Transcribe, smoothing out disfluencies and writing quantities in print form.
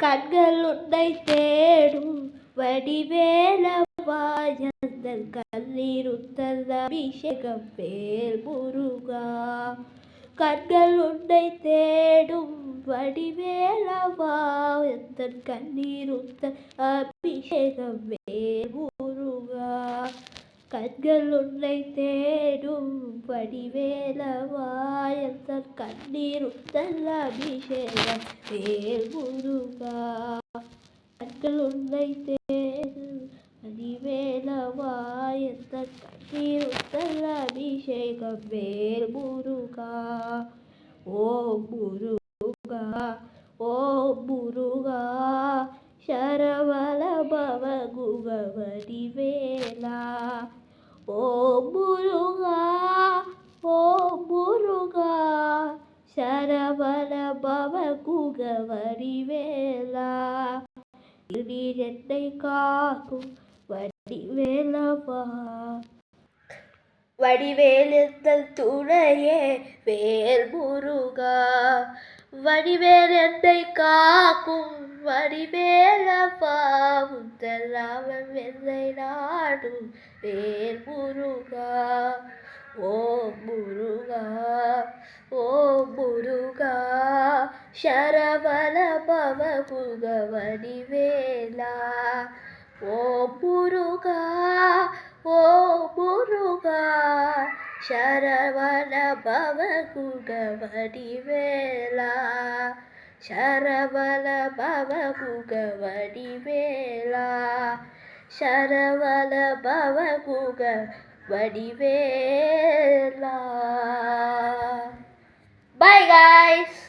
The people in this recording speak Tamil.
கண்கள் உன்னை தேடும் வடிவேலவா எந்தன் கண்ணீர் உத்தல் அபிஷேகம் வேல் முருகா. கண்கள் உன்னை தேடும் வடிவேலவா எந்தன் கண்ணீர் உத்தல் அபிஷேகம் வேல் முருகா. கண்கள் உன்னை தேடும் வடிவேலவா எந்தன் கண்ணீர் உத்தல் அபிஷேகம் வேல் முருகா. கண்கள் உன்னை தேடும் வடிவேலவா எந்தன் கண்ணீர் உத்தல் அபிஷேகம் வேல் முருகா. ஓம் முருகா ஓம் முருகா சரவண பவ குக வடிவேலா. ஓம் முருகா ஓம் முருகா சரவண பவ குக வடிவேலா. நீர் என்னை காக்கும் வடிவேலவா. வடிவேல் எந்தன் துணையே வேல் முருகா. வடிவேல் என்னை காக்கும் வடிவேலவா உந்தன் நாமம் என்னை நாடும் வேல் முருகா. ஓம் முருகா ஓம் முருகா சரவண பவ குக வடிவேலா. ஓம் முருகா ஓம் முருகா சரவண பவ குக வடிவேலா. சரவண பவ குக வடிவேலா. சரவண பவ குக வடிவேலா. Bye guys.